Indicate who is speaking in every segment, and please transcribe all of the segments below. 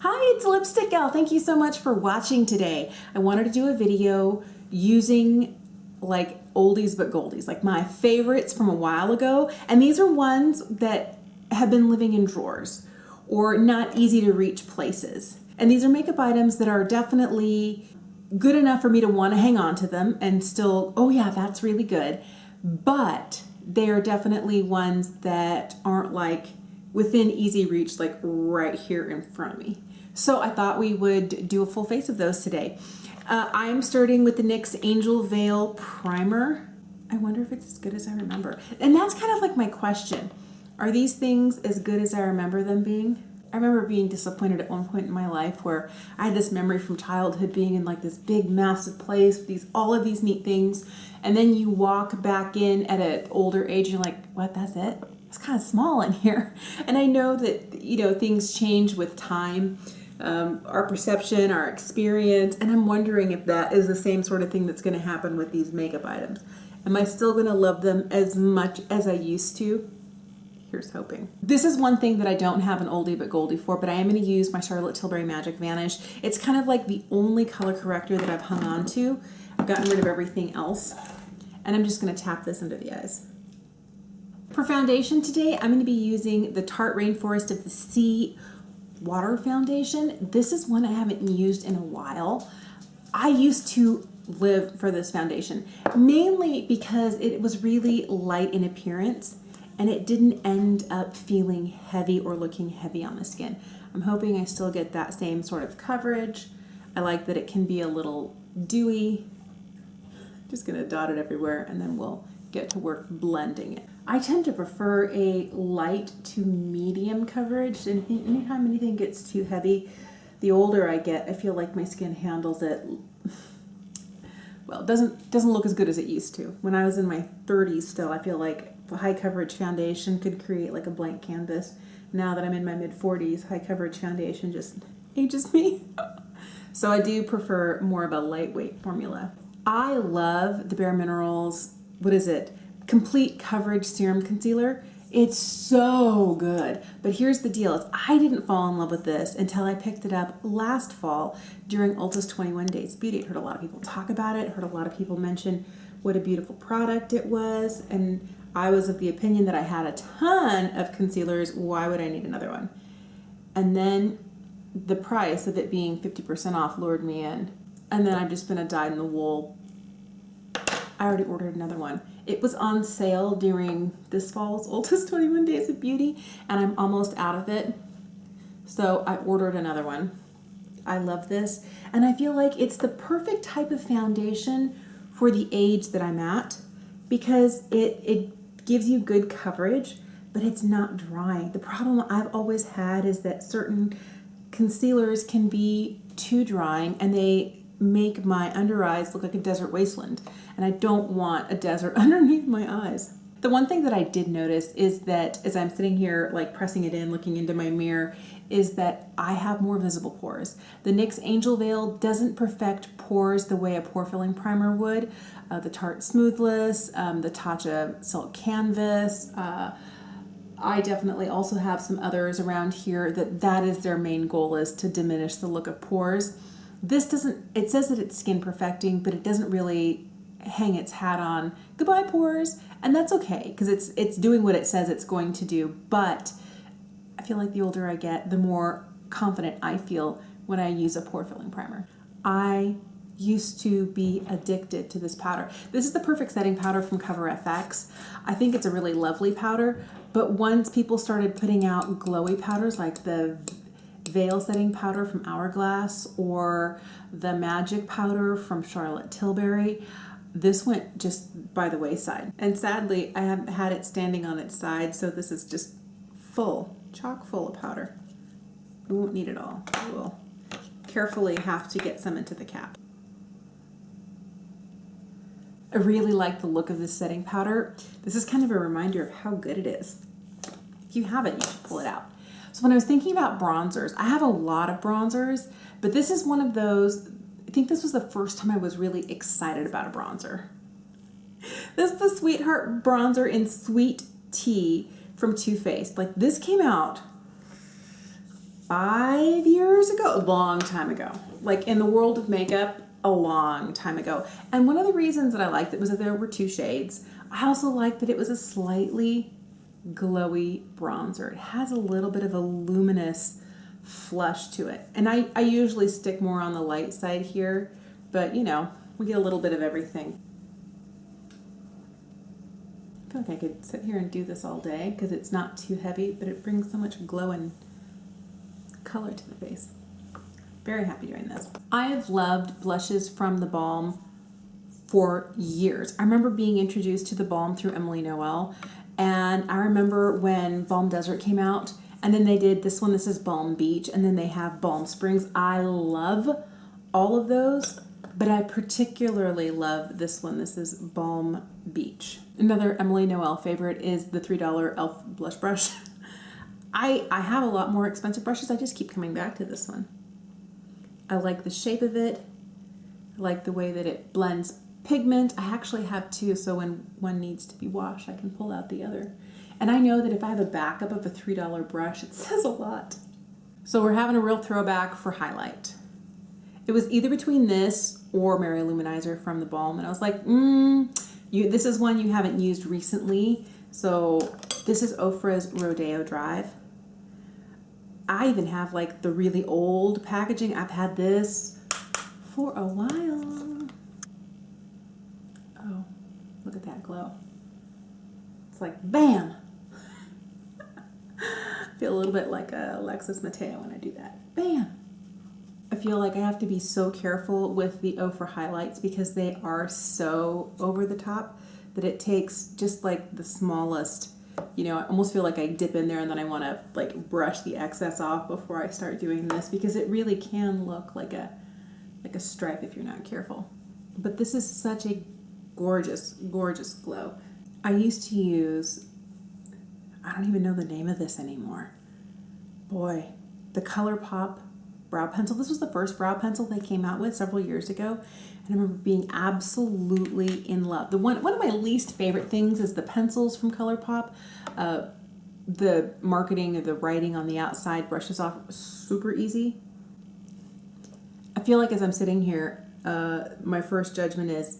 Speaker 1: Hi, it's Lipstick Gal. Thank you so much for watching today. I wanted to do a video using like oldies but goldies, like my favorites from a while ago. And these are ones that have been living in drawers or not easy to reach places. And these are makeup items that are definitely good enough for me to want to hang on to them and still, oh yeah, that's really good. But they are definitely ones that aren't like within easy reach, like right here in front of me. So I thought we would do a full face of those today. I'm starting with the NYX Angel Veil Primer. I wonder if it's as good as I remember. And that's kind of like my question. Are these things as good as I remember them being? I remember being disappointed at one point in my life where I had this memory from childhood being in like this big massive place with all of these neat things, and then you walk back in at an older age and you're like, what, that's it? It's kind of small in here. And I know that, you know, things change with time, our perception, our experience, and I'm wondering if that is the same sort of thing that's going to happen with these makeup items. Am I still going to love them as much as I used to? Here's hoping. This is one thing that I don't have an oldie but goldie for, but I am going to use my Charlotte Tilbury Magic Vanish. It's kind of like the only color corrector that I've hung on to. I've gotten rid of everything else, and I'm just going to tap this under the eyes. For foundation today, I'm going to be using the Tarte Rainforest of the Sea Water Foundation. This is one I haven't used in a while. I used to live for this foundation, mainly because it was really light in appearance and it didn't end up feeling heavy or looking heavy on the skin. I'm hoping I still get that same sort of coverage. I like that it can be a little dewy. Just gonna dot it everywhere and then we'll get to work blending it. I tend to prefer a light to medium coverage, and anytime anything gets too heavy, the older I get, I feel like my skin handles it, well, it doesn't look as good as it used to. When I was in my 30s still, I feel like high coverage foundation could create like a blank canvas. Now that I'm in my mid 40s, high coverage foundation just ages me. So I do prefer more of a lightweight formula. I love the Bare Minerals, what is it? Complete Coverage Serum Concealer. It's so good. But here's the deal, is I didn't fall in love with this until I picked it up last fall during Ulta's 21 Days Beauty. I heard a lot of people talk about it, heard a lot of people mention what a beautiful product it was, and I was of the opinion that I had a ton of concealers, why would I need another one? And then the price of it being 50% off lured me in. And then I've just been a dyed-in-the-wool. I already ordered another one. It was on sale during this fall's Ulta's 21 Days of Beauty, and I'm almost out of it. So I ordered another one. I love this, and I feel like it's the perfect type of foundation for the age that I'm at because it gives you good coverage, but it's not drying. The problem I've always had is that certain concealers can be too drying and they make my under eyes look like a desert wasteland, and I don't want a desert underneath my eyes. The one thing that I did notice is that as I'm sitting here like pressing it in, looking into my mirror, is that I have more visible pores. The NYX Angel Veil doesn't perfect pores the way a pore filling primer would. The Tarte Smoothless, the Tatcha Silk Canvas, I definitely also have some others around here that is their main goal, is to diminish the look of pores. This doesn't, it says that it's skin perfecting, but it doesn't really hang its hat on goodbye pores, and that's okay because it's doing what it says it's going to do. But I feel like the older I get, the more confident I feel when I use a pore filling primer. I used to be addicted to this powder. This is the Perfect Setting Powder from Cover FX. I think it's a really lovely powder, but once people started putting out glowy powders like the Veil Setting Powder from Hourglass or the Magic Powder from Charlotte Tilbury, this went just by the wayside. And sadly, I haven't had it standing on its side, so this is just full, chock full of powder. We won't need it all. We'll carefully have to get some into the cap. I really like the look of this setting powder. This is kind of a reminder of how good it is. If you have it, you should pull it out. So when I was thinking about bronzers, I have a lot of bronzers, but this is one of those, I think this was the first time I was really excited about a bronzer. This is the Sweetheart Bronzer in Sweet Tea from Too Faced. Like, this came out 5 years ago, a long time ago. Like in the world of makeup, a long time ago. And one of the reasons that I liked it was that there were 2 shades. I also liked that it was a slightly glowy bronzer. It has a little bit of a luminous flush to it. And I usually stick more on the light side here, but you know, we get a little bit of everything. I feel like I could sit here and do this all day because it's not too heavy, but it brings so much glow and color to the face. Very happy doing this. I have loved blushes from the Balm for years. I remember being introduced to the Balm through Emily Noel, and I remember when Balm Desert came out, and then they did this one. This is Balm Beach, and then they have Balm Springs. I love all of those, but I particularly love this one. This is Balm Beach. Another Emily Noel favorite is the $3 e.l.f. blush brush. I have a lot more expensive brushes. I just keep coming back to this one. I like the shape of it. I like the way that it blends pigment. I actually have 2, so when one needs to be washed, I can pull out the other. And I know that if I have a backup of a $3 brush, it says a lot. So we're having a real throwback for highlight. It was either between this or Mary Luminizer from the Balm, and I was like, this is one you haven't used recently. So this is Ofra's Rodeo Drive. I even have like the really old packaging. I've had this for a while. Oh, look at that glow. It's like, bam! I feel a little bit like a Alexis Mateo when I do that. Bam! I feel like I have to be so careful with the Ofra highlights because they are so over the top that it takes just like the smallest, you know, I almost feel like I dip in there and then I want to like brush the excess off before I start doing this because it really can look like a stripe if you're not careful. But this is such a gorgeous, gorgeous glow. I used to use, I don't even know the name of this anymore. Boy, the Colourpop brow pencil. This was the first brow pencil they came out with several years ago. And I remember being absolutely in love. One of my least favorite things is the pencils from Colourpop. The marketing of the writing on the outside brushes off super easy. I feel like as I'm sitting here, my first judgment is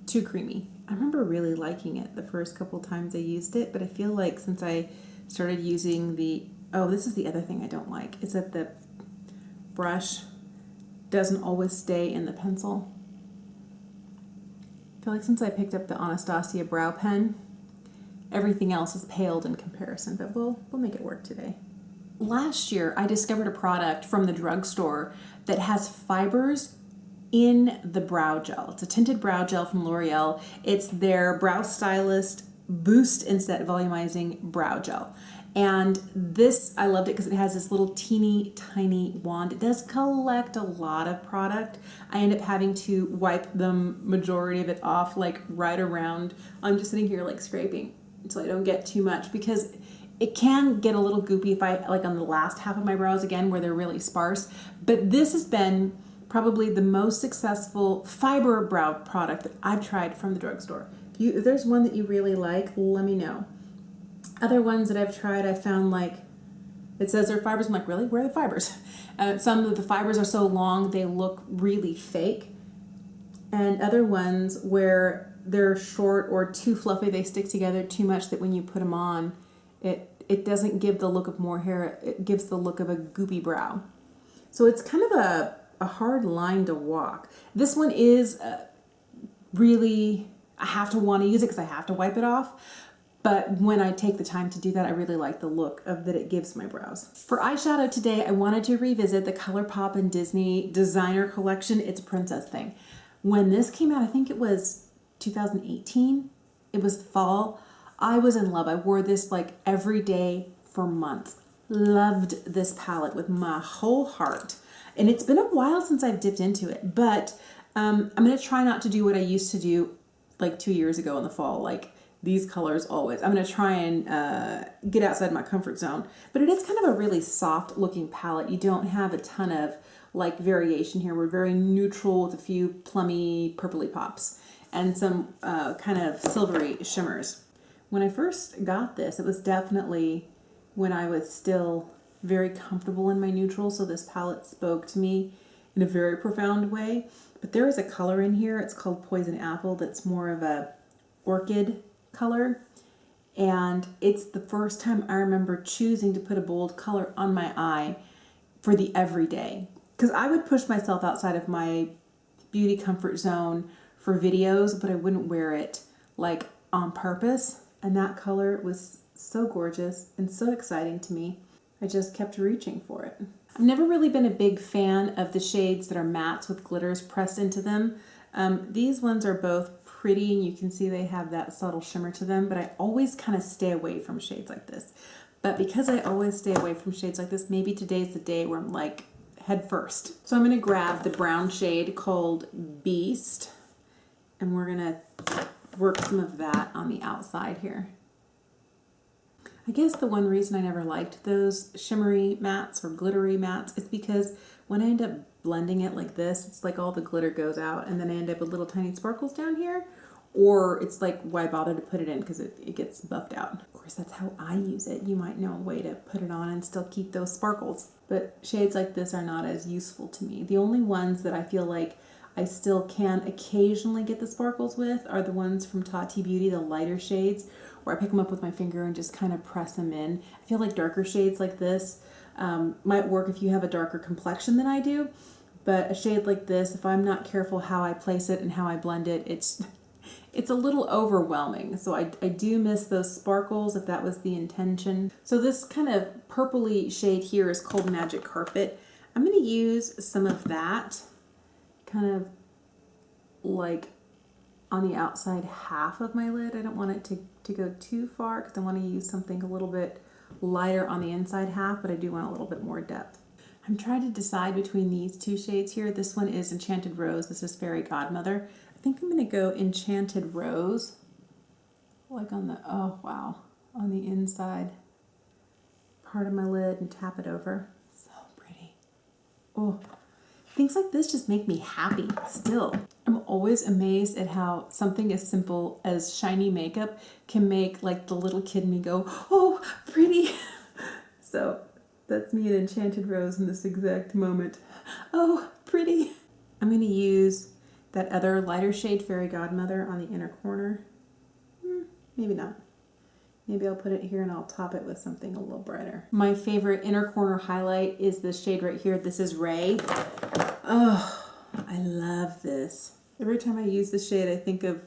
Speaker 1: too creamy. I remember really liking it the first couple times I used it, but I feel like since I started using this is the other thing I don't like, is that the brush doesn't always stay in the pencil. I feel like since I picked up the Anastasia brow pen, everything else has paled in comparison, but we'll make it work today. Last year, I discovered a product from the drugstore that has fibers in the brow gel. It's a tinted brow gel from L'Oreal. It's their Brow Stylist Boost and Set Volumizing Brow Gel. And this, I loved it because it has this little teeny tiny wand. It does collect a lot of product. I end up having to wipe the majority of it off like right around. I'm just sitting here like scraping so I don't get too much because it can get a little goopy if I, like on the last half of my brows again where they're really sparse. But this has been probably the most successful fiber brow product that I've tried from the drugstore. If there's one that you really like, let me know. Other ones that I've tried, I found like, it says they're fibers. I'm like, really? Where are the fibers? Some of the fibers are so long, they look really fake. And other ones where they're short or too fluffy, they stick together too much that when you put them on, it doesn't give the look of more hair. It gives the look of a goopy brow. So it's kind of a hard line to walk. This one is really, I have to want to use it because I have to wipe it off. But when I take the time to do that, I really like the look that it gives my brows. For eyeshadow today, I wanted to revisit the Colourpop and Disney designer collection. It's a princess thing. When this came out, I think it was 2018. It was fall. I was in love. I wore this like every day for months. Loved this palette with my whole heart. And it's been a while since I've dipped into it, but I'm going to try not to do what I used to do like 2 years ago in the fall, like these colors always. I'm going to try and get outside my comfort zone. But it is kind of a really soft looking palette. You don't have a ton of like variation here. We're very neutral with a few plummy purpley pops and some kind of silvery shimmers. When I first got this, it was definitely when I was still very comfortable in my neutral, so this palette spoke to me in a very profound way. But there is a color in here, it's called Poison Apple, that's more of a orchid color. And it's the first time I remember choosing to put a bold color on my eye for the everyday. Because I would push myself outside of my beauty comfort zone for videos, but I wouldn't wear it like on purpose. And that color was so gorgeous and so exciting to me. I just kept reaching for it. I've never really been a big fan of the shades that are mattes with glitters pressed into them. These ones are both pretty, and you can see they have that subtle shimmer to them, but I always kind of stay away from shades like this. But because I always stay away from shades like this, maybe today's the day where I'm like head first. So I'm gonna grab the brown shade called Beast, and we're gonna work some of that on the outside here. I guess the one reason I never liked those shimmery mattes or glittery mattes is because when I end up blending it like this, it's like all the glitter goes out and then I end up with little tiny sparkles down here, or it's like, why bother to put it in because it gets buffed out. Of course, that's how I use it. You might know a way to put it on and still keep those sparkles, but shades like this are not as useful to me. The only ones that I feel like I still can occasionally get the sparkles with are the ones from Tarte Beauty, the lighter shades, where I pick them up with my finger and just kind of press them in. I feel like darker shades like this might work if you have a darker complexion than I do, but a shade like this, if I'm not careful how I place it and how I blend it, it's a little overwhelming. So I do miss those sparkles if that was the intention. So this kind of purpley shade here is called Magic Carpet. I'm gonna use some of that kind of like on the outside half of my lid. I don't want it to go too far because I want to use something a little bit lighter on the inside half, but I do want a little bit more depth. I'm trying to decide between these two shades here. This one is Enchanted Rose. This is Fairy Godmother. I think I'm going to go Enchanted Rose, like on the, oh wow, on the inside part of my lid and tap it over. So pretty. Oh. Things like this just make me happy still. I'm always amazed at how something as simple as shiny makeup can make like the little kid in me go, oh, pretty. So that's me at Enchanted Rose in this exact moment. Oh, pretty. I'm gonna use that other lighter shade, Fairy Godmother, on the inner corner. Maybe not. Maybe I'll put it here and I'll top it with something a little brighter. My favorite inner corner highlight is this shade right here. This is Ray. Oh, I love this. Every time I use this shade, I think of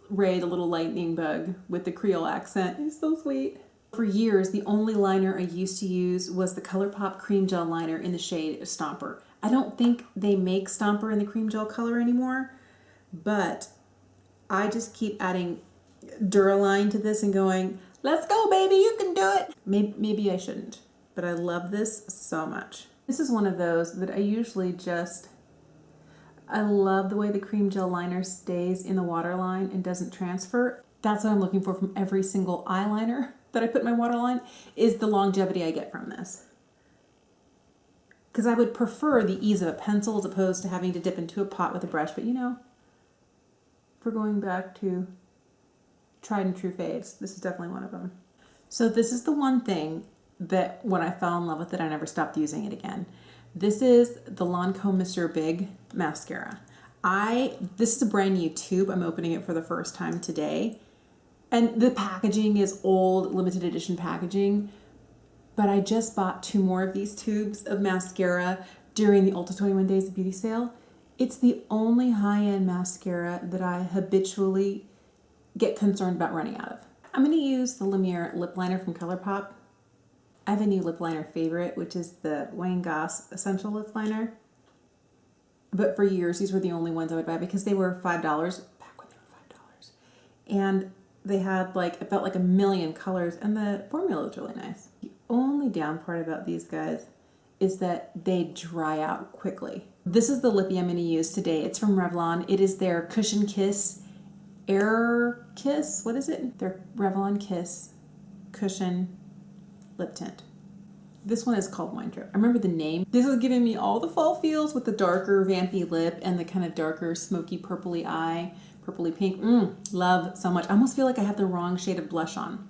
Speaker 1: Ray, the little lightning bug with the Creole accent. He's so sweet. For years, the only liner I used to use was the Colourpop Cream Gel liner in the shade Stompper. I don't think they make Stompper in the cream gel color anymore, but I just keep adding Duraline to this and going, let's go baby, you can do it. Maybe I shouldn't, but I love this so much. This is one of those that I usually I love the way the cream gel liner stays in the waterline and doesn't transfer. That's what I'm looking for from every single eyeliner that I put in my waterline, is the longevity I get from this. Because I would prefer the ease of a pencil as opposed to having to dip into a pot with a brush, but you know, if we're going back to tried and true faves, this is definitely one of them. So this is the one thing that when I fell in love with it, I never stopped using it again. This is the Lancome Monsieur Big Mascara. This is a brand new tube. I'm opening it for the first time today. And the packaging is old, limited edition packaging, but I just bought 2 more of these tubes of mascara during the Ulta 21 Days of Beauty sale. It's the only high-end mascara that I habitually get concerned about running out of. I'm going to use the Lumier lip liner from Colourpop. I have a new lip liner favorite, which is the Wayne Goss Essential Lip Liner. But for years, these were the only ones I would buy because they were $5, back when they were $5. And they had like, it felt like a million colors, and the formula was really nice. The only down part about these guys is that they dry out quickly. This is the Lippie I'm going to use today. It's from Revlon. It is their Cushion Kiss Air Kiss, what is it? Their Revlon Kiss Cushion Lip Tint. This one is called Wine Trip. I remember the name. This is giving me all the fall feels with the darker vampy lip and the kind of darker smoky purpley eye, purpley pink. Love so much. I almost feel like I have the wrong shade of blush on.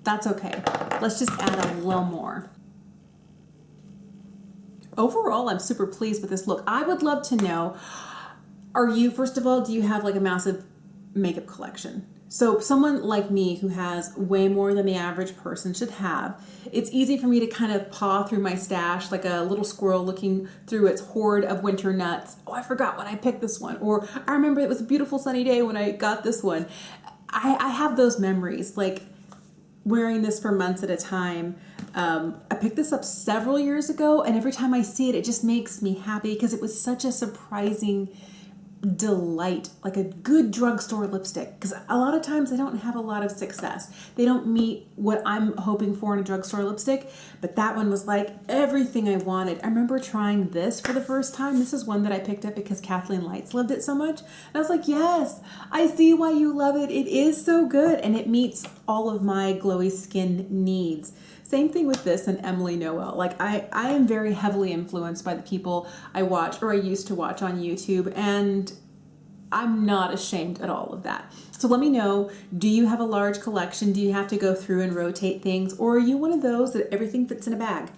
Speaker 1: That's okay. Let's just add a little more. overall, I'm super pleased with this look. I would love to know, are you, first of all, do you have like a massive makeup collection? So someone like me who has way more than the average person should have, it's easy for me to kind of paw through my stash like a little squirrel looking through its hoard of winter nuts. Oh, I forgot when I picked this one. Or I remember it was a beautiful sunny day when I got this one. I have those memories, like wearing this for months at a time. I picked this up several years ago, and every time I see it, it just makes me happy because it was such a surprising delight, like a good drugstore lipstick, because a lot of times they don't have a lot of success. They don't meet what I'm hoping for in a drugstore lipstick, but that one was like everything I wanted. I remember trying this for the first time. This is one that I picked up because Kathleen Lights loved it so much, and I was like, yes, I see why you love it. It is so good, and it meets all of my glowy skin needs. Same thing with this and Emily Noel. Like I am very heavily influenced by the people I watch or I used to watch on YouTube, and I'm not ashamed at all of that. So let me know, do you have a large collection? Do you have to go through and rotate things? Or are you one of those that everything fits in a bag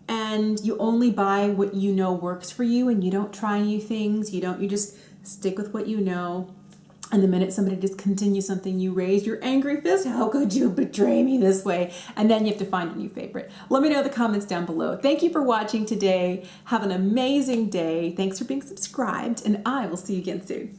Speaker 1: and you only buy what you know works for you and you don't try new things? You just stick with what you know. And the minute somebody discontinues something, you raise your angry fist. How could you betray me this way? And then you have to find a new favorite. Let me know in the comments down below. Thank you for watching today. Have an amazing day. Thanks for being subscribed, and I will see you again soon.